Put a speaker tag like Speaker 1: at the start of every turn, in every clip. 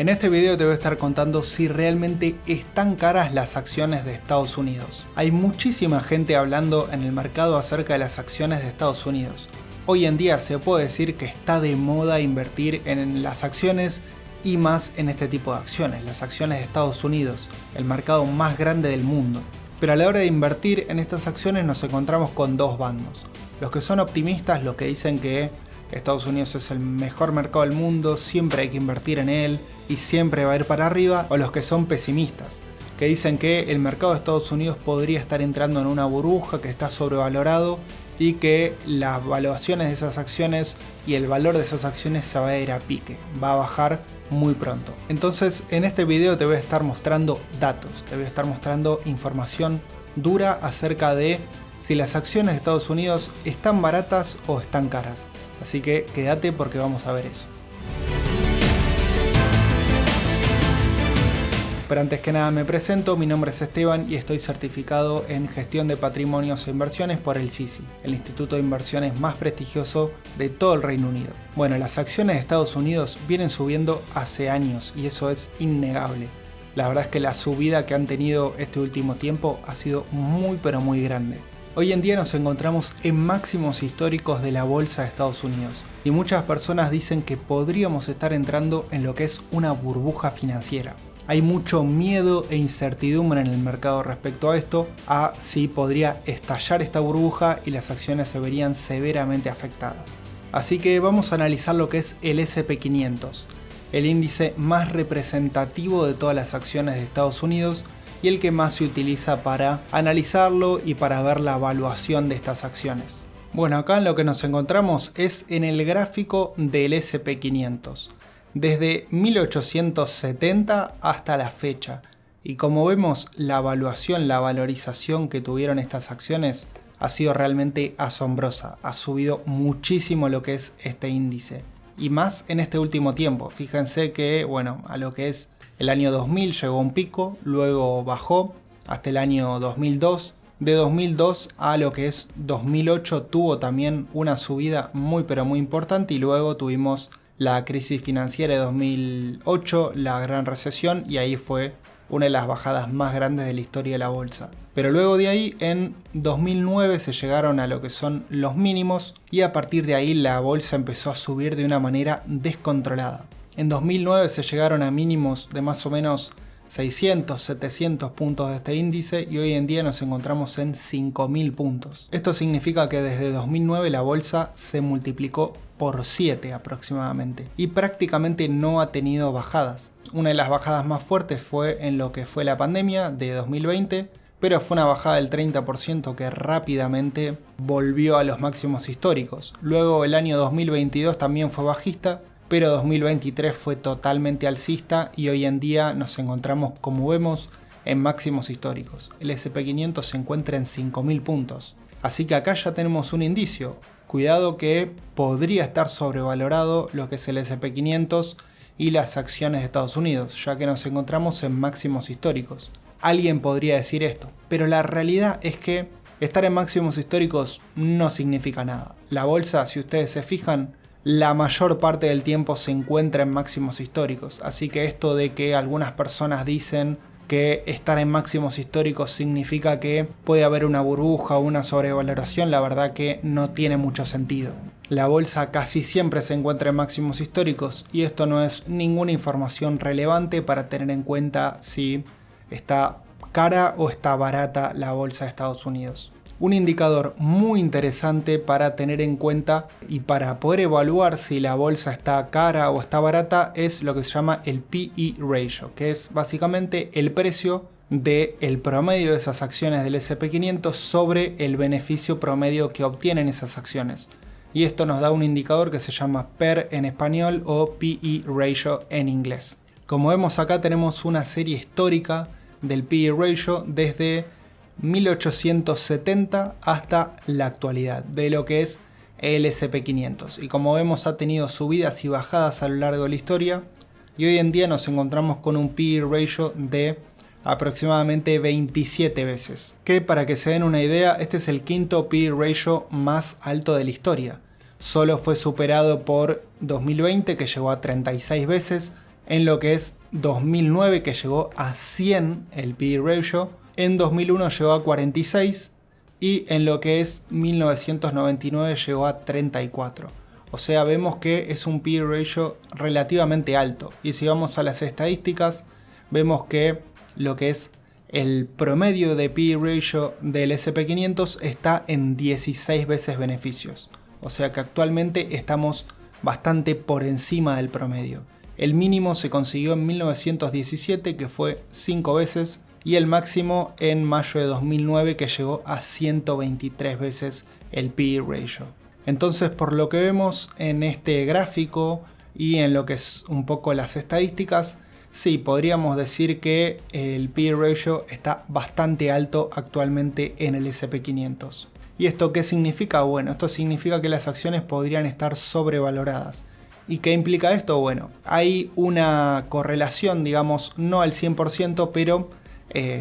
Speaker 1: En este video te voy a estar contando si realmente están caras las acciones de Estados Unidos. Hay muchísima gente hablando en el mercado acerca de las acciones de Estados Unidos. Hoy en día se puede decir que está de moda invertir en las acciones y más en este tipo de acciones, las acciones de Estados Unidos, el mercado más grande del mundo. Pero a la hora de invertir en estas acciones nos encontramos con dos bandos. Los que son optimistas, los que dicen que Estados Unidos es el mejor mercado del mundo, siempre hay que invertir en él y siempre va a ir para arriba, o los que son pesimistas, que dicen que el mercado de Estados Unidos podría estar entrando en una burbuja, que está sobrevalorado y que las valuaciones de esas acciones y el valor de esas acciones se va a ir a pique, va a bajar muy pronto. Entonces en este video te voy a estar mostrando datos, te voy a estar mostrando información dura acerca de si las acciones de Estados Unidos están baratas o están caras. Así que quédate porque vamos a ver eso. Pero antes que nada me presento, mi nombre es Esteban y estoy certificado en gestión de patrimonios e inversiones por el CISI, el instituto de inversiones más prestigioso de todo el Reino Unido. Bueno, las acciones de Estados Unidos vienen subiendo hace años y eso es innegable. La verdad es que la subida que han tenido este último tiempo ha sido muy pero muy grande. Hoy en día nos encontramos en máximos históricos de la bolsa de Estados Unidos y muchas personas dicen que podríamos estar entrando en lo que es una burbuja financiera. Hay mucho miedo e incertidumbre en el mercado respecto a esto, a si podría estallar esta burbuja y las acciones se verían severamente afectadas. Así que vamos a analizar lo que es el S&P 500, el índice más representativo de todas las acciones de Estados Unidos y el que más se utiliza para analizarlo y para ver la evaluación de estas acciones. Bueno, acá en lo que nos encontramos es en el gráfico del S&P 500, desde 1870 hasta la fecha. Y como vemos, la evaluación, la valorización que tuvieron estas acciones ha sido realmente asombrosa. Ha subido muchísimo lo que es este índice. Y más en este último tiempo. Fíjense que, bueno, a lo que es el año 2000 llegó a un pico, luego bajó hasta el año 2002. De 2002 a lo que es 2008 tuvo también una subida muy pero muy importante y luego tuvimos la crisis financiera de 2008, la gran recesión y ahí fue una de las bajadas más grandes de la historia de la bolsa. Pero luego de ahí en 2009 se llegaron a lo que son los mínimos y a partir de ahí la bolsa empezó a subir de una manera descontrolada. En 2009 se llegaron a mínimos de más o menos 600, 700 puntos de este índice y hoy en día nos encontramos en 5000 puntos. Esto significa que desde 2009 la bolsa se multiplicó por 7 aproximadamente y prácticamente no ha tenido bajadas. Una de las bajadas más fuertes fue en lo que fue la pandemia de 2020, pero fue una bajada del 30% que rápidamente volvió a los máximos históricos. Luego el año 2022 también fue bajista, pero 2023 fue totalmente alcista y hoy en día nos encontramos, como vemos, en máximos históricos. El S&P 500 se encuentra en 5000 puntos. Así que acá ya tenemos un indicio. Cuidado que podría estar sobrevalorado lo que es el S&P 500 y las acciones de Estados Unidos, ya que nos encontramos en máximos históricos. Alguien podría decir esto, pero la realidad es que estar en máximos históricos no significa nada. La bolsa, si ustedes se fijan, la mayor parte del tiempo se encuentra en máximos históricos, así que esto de que algunas personas dicen que estar en máximos históricos significa que puede haber una burbuja o una sobrevaloración, la verdad que no tiene mucho sentido. La bolsa casi siempre se encuentra en máximos históricos y esto no es ninguna información relevante para tener en cuenta si está cara o está barata la bolsa de Estados Unidos. Un indicador muy interesante para tener en cuenta y para poder evaluar si la bolsa está cara o está barata es lo que se llama el P/E ratio, que es básicamente el precio del promedio de esas acciones del S&P 500 sobre el beneficio promedio que obtienen esas acciones. Y esto nos da un indicador que se llama PER en español o P/E ratio en inglés. Como vemos acá tenemos una serie histórica del P/E ratio desde 1870 hasta la actualidad de lo que es el S&P 500 y como vemos ha tenido subidas y bajadas a lo largo de la historia y hoy en día nos encontramos con un P/E ratio de aproximadamente 27 veces, que para que se den una idea este es el quinto P/E ratio más alto de la historia. Solo fue superado por 2020 que llegó a 36 veces, en lo que es 2009, que llegó a 100 el PE ratio, en 2001 llegó a 46 y en lo que es 1999 llegó a 34. O sea, vemos que es un PE ratio relativamente alto. Y si vamos a las estadísticas, vemos que lo que es el promedio de PE ratio del SP500 está en 16 veces beneficios. O sea que actualmente estamos bastante por encima del promedio. El mínimo se consiguió en 1917, que fue 5 veces, y el máximo en mayo de 2009, que llegó a 123 veces el PE ratio. Entonces, por lo que vemos en este gráfico y en lo que es un poco las estadísticas, sí, podríamos decir que el PE ratio está bastante alto actualmente en el SP500. ¿Y esto qué significa? Bueno, esto significa que las acciones podrían estar sobrevaloradas. ¿Y qué implica esto? Bueno, hay una correlación, digamos, no al 100%, pero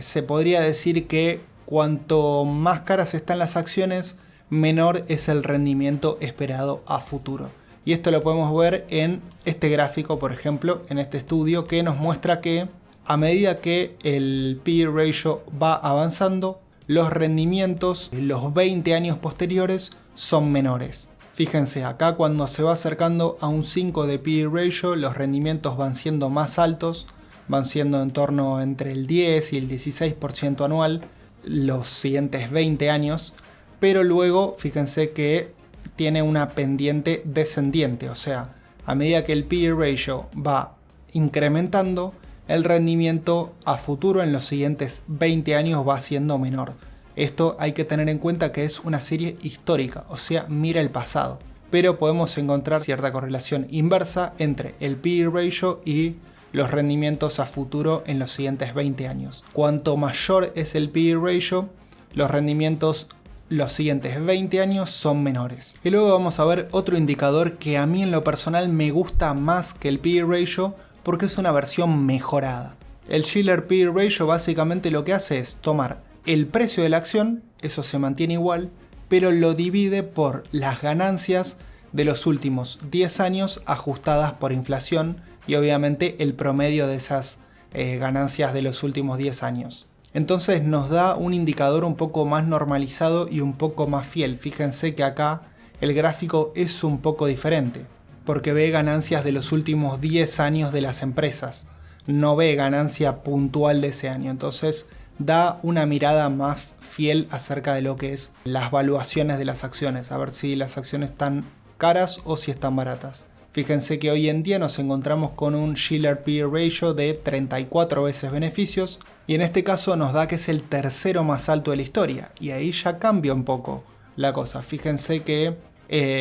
Speaker 1: se podría decir que cuanto más caras están las acciones, menor es el rendimiento esperado a futuro. Y esto lo podemos ver en este gráfico, por ejemplo, en este estudio, que nos muestra que a medida que el PE ratio va avanzando, los rendimientos en los 20 años posteriores son menores. Fíjense, acá cuando se va acercando a un 5 de PE ratio, los rendimientos van siendo más altos, van siendo en torno entre el 10 y el 16% anual los siguientes 20 años, pero luego fíjense que tiene una pendiente descendiente, o sea, a medida que el PE ratio va incrementando, el rendimiento a futuro en los siguientes 20 años va siendo menor. Esto hay que tener en cuenta que es una serie histórica, o sea, mira el pasado. Pero podemos encontrar cierta correlación inversa entre el PE ratio y los rendimientos a futuro en los siguientes 20 años. Cuanto mayor es el PE ratio, los rendimientos los siguientes 20 años son menores. Y luego vamos a ver otro indicador que a mí en lo personal me gusta más que el PE ratio, porque es una versión mejorada. El Shiller PE ratio básicamente lo que hace es tomar el precio de la acción, eso se mantiene igual, pero lo divide por las ganancias de los últimos 10 años ajustadas por inflación y obviamente el promedio de esas ganancias de los últimos 10 años. Entonces nos da un indicador un poco más normalizado y un poco más fiel. Fíjense que acá el gráfico es un poco diferente, porque ve ganancias de los últimos 10 años de las empresas, no ve ganancia puntual de ese año. Entonces da una mirada más fiel acerca de lo que es las valuaciones de las acciones, a ver si las acciones están caras o si están baratas. Fíjense que hoy en día nos encontramos con un Shiller PE ratio de 34 veces beneficios y en este caso nos da que es el tercero más alto de la historia y ahí ya cambia un poco la cosa. Fíjense que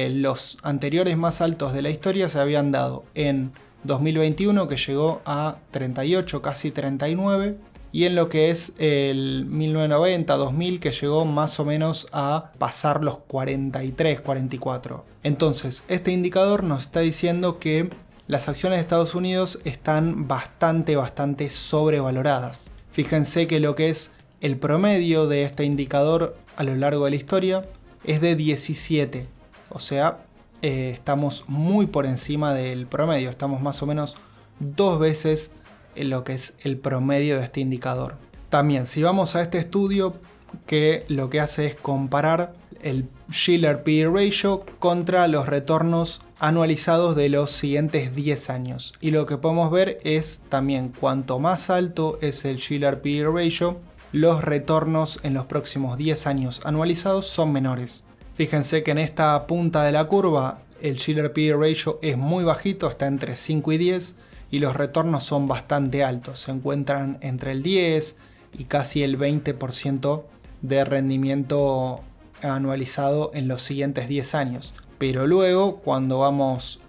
Speaker 1: los anteriores más altos de la historia se habían dado en 2021, que llegó a 38, casi 39, y en lo que es el 1990-2000, que llegó más o menos a pasar los 43, 44. Entonces, este indicador nos está diciendo que las acciones de Estados Unidos están bastante sobrevaloradas. Fíjense que lo que es el promedio de este indicador a lo largo de la historia es de 17. O sea, estamos muy por encima del promedio. Estamos más o menos 2 veces en lo que es el promedio de este indicador. También, si vamos a este estudio, que lo que hace es comparar el Shiller PE ratio contra los retornos anualizados de los siguientes 10 años. Y lo que podemos ver es también cuanto más alto es el Shiller PE ratio, los retornos en los próximos 10 años anualizados son menores. Fíjense que en esta punta de la curva el Shiller PE ratio es muy bajito, está entre 5 y 10 y los retornos son bastante altos, se encuentran entre el 10 y casi el 20% de rendimiento anualizado en los siguientes 10 años. Pero luego, cuando vamos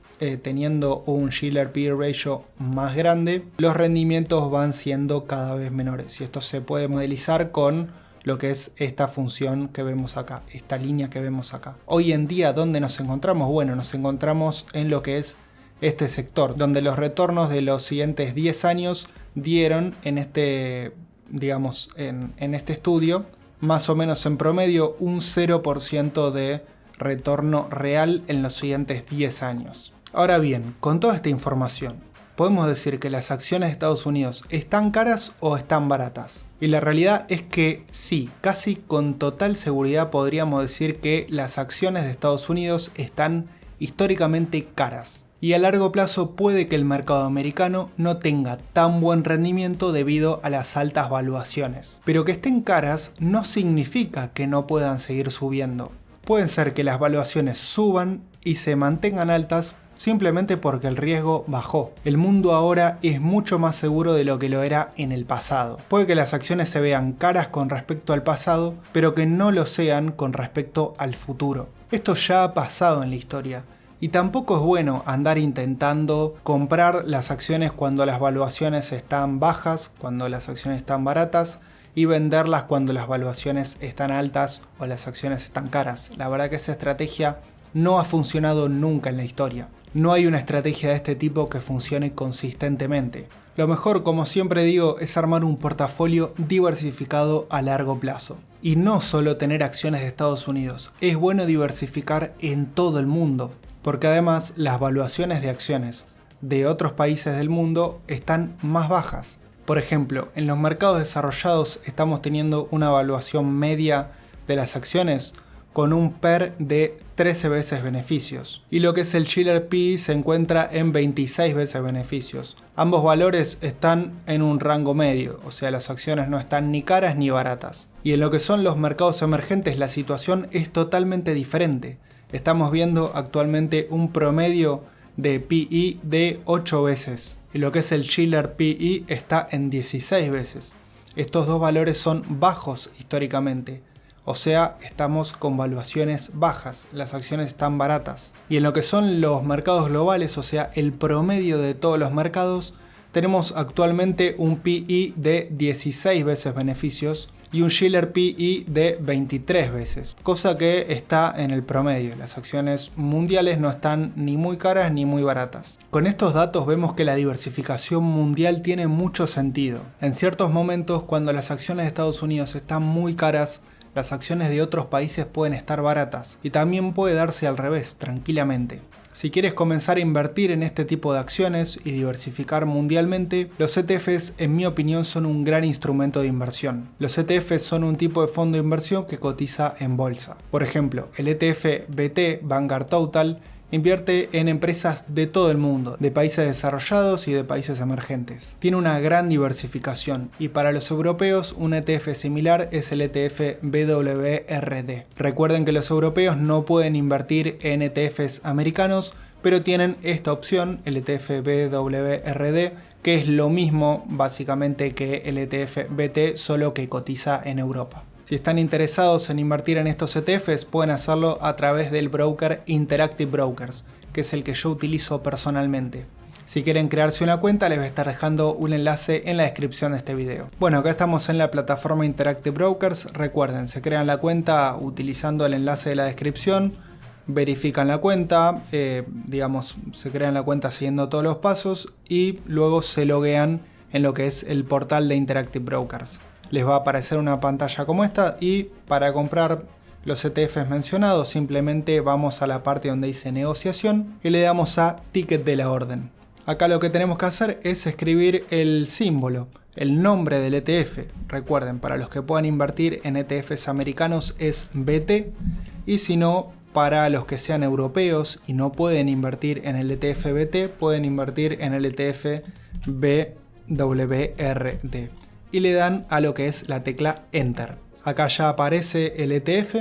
Speaker 1: teniendo un Shiller PE ratio más grande, los rendimientos van siendo cada vez menores. Y esto se puede modelizar con lo que es esta función que vemos acá, esta línea que vemos acá. Hoy en día, ¿dónde nos encontramos? Bueno, nos encontramos en lo que es este sector, donde los retornos de los siguientes 10 años dieron en este, digamos, en este estudio, más o menos en promedio un 0% de retorno real en los siguientes 10 años. Ahora bien, con toda esta información, podemos decir que las acciones de Estados Unidos están caras o están baratas. Y la realidad es que sí, casi con total seguridad podríamos decir que las acciones de Estados Unidos están históricamente caras. Y a largo plazo puede que el mercado americano no tenga tan buen rendimiento debido a las altas valuaciones. Pero que estén caras no significa que no puedan seguir subiendo. Pueden ser que las valuaciones suban y se mantengan altas simplemente porque el riesgo bajó. El mundo ahora es mucho más seguro de lo que lo era en el pasado. Puede que las acciones se vean caras con respecto al pasado, pero que no lo sean con respecto al futuro. Esto ya ha pasado en la historia. Y tampoco es bueno andar intentando comprar las acciones cuando las valuaciones están bajas, cuando las acciones están baratas, y venderlas cuando las valuaciones están altas o las acciones están caras. La verdad que esa estrategia no ha funcionado nunca en la historia. No hay una estrategia de este tipo que funcione consistentemente. Lo mejor, como siempre digo, es armar un portafolio diversificado a largo plazo. Y no solo tener acciones de Estados Unidos, es bueno diversificar en todo el mundo. Porque además las valuaciones de acciones de otros países del mundo están más bajas. Por ejemplo, en los mercados desarrollados estamos teniendo una valuación media de las acciones con un PER de 13 veces beneficios. Y lo que es el Shiller P se encuentra en 26 veces beneficios. Ambos valores están en un rango medio, o sea, las acciones no están ni caras ni baratas. Y en lo que son los mercados emergentes la situación es totalmente diferente. Estamos viendo actualmente un promedio de PE de 8 veces. Y lo que es el Shiller PE está en 16 veces. Estos dos valores son bajos históricamente. O sea, estamos con valuaciones bajas, las acciones están baratas. Y en lo que son los mercados globales, o sea, el promedio de todos los mercados, tenemos actualmente un PE de 16 veces beneficios y un Shiller PE de 23 veces, cosa que está en el promedio. Las acciones mundiales no están ni muy caras ni muy baratas. Con estos datos vemos que la diversificación mundial tiene mucho sentido. En ciertos momentos, cuando las acciones de Estados Unidos están muy caras, las acciones de otros países pueden estar baratas, y también puede darse al revés, tranquilamente. Si quieres comenzar a invertir en este tipo de acciones y diversificar mundialmente, los ETFs en mi opinión son un gran instrumento de inversión. Los ETFs son un tipo de fondo de inversión que cotiza en bolsa. Por ejemplo, el ETF BT Vanguard Total invierte en empresas de todo el mundo, de países desarrollados y de países emergentes. Tiene una gran diversificación y para los europeos un ETF similar es el ETF BWRD. Recuerden que los europeos no pueden invertir en ETFs americanos, pero tienen esta opción, el ETF BWRD, que es lo mismo básicamente que el ETF BT, solo que cotiza en Europa. Si están interesados en invertir en estos ETFs, pueden hacerlo a través del broker Interactive Brokers, que es el que yo utilizo personalmente. Si quieren crearse una cuenta, les voy a estar dejando un enlace en la descripción de este video. Bueno, acá estamos en la plataforma Interactive Brokers. Recuerden, se crean la cuenta utilizando el enlace de la descripción, verifican la cuenta, se crean la cuenta siguiendo todos los pasos y luego se loguean en lo que es el portal de Interactive Brokers. Les va a aparecer una pantalla como esta y para comprar los ETFs mencionados simplemente vamos a la parte donde dice negociación y le damos a ticket de la orden. Acá lo que tenemos que hacer es escribir el símbolo, el nombre del ETF. Recuerden, para los que puedan invertir en ETFs americanos es BT y si no, para los que sean europeos y no pueden invertir en el ETF BT, pueden invertir en el ETF BWRD. Y le dan a lo que es la tecla Enter. Acá ya aparece el ETF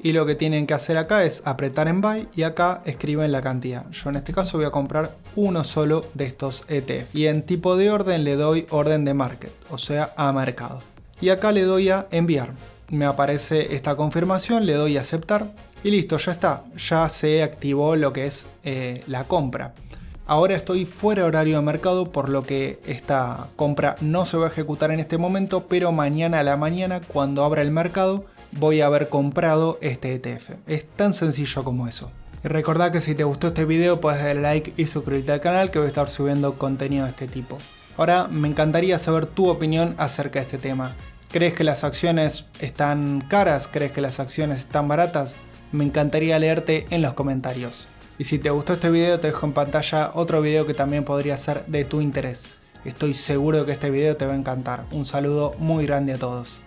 Speaker 1: y lo que tienen que hacer acá es apretar en Buy y acá escriben la cantidad. Yo en este caso voy a comprar uno solo de estos ETF. Y en tipo de orden le doy orden de market, o sea a mercado. Y acá le doy a enviar. Me aparece esta confirmación, le doy a aceptar y listo, ya está. Ya se activó lo que es la compra. Ahora estoy fuera de horario de mercado, por lo que esta compra no se va a ejecutar en este momento, pero mañana a la mañana, cuando abra el mercado, voy a haber comprado este ETF. Es tan sencillo como eso. Y recordá que si te gustó este video puedes darle like y suscribirte al canal, que voy a estar subiendo contenido de este tipo. Ahora me encantaría saber tu opinión acerca de este tema. ¿Crees que las acciones están caras? ¿Crees que las acciones están baratas? Me encantaría leerte en los comentarios. Y si te gustó este video, te dejo en pantalla otro video que también podría ser de tu interés. Estoy seguro que este video te va a encantar. Un saludo muy grande a todos.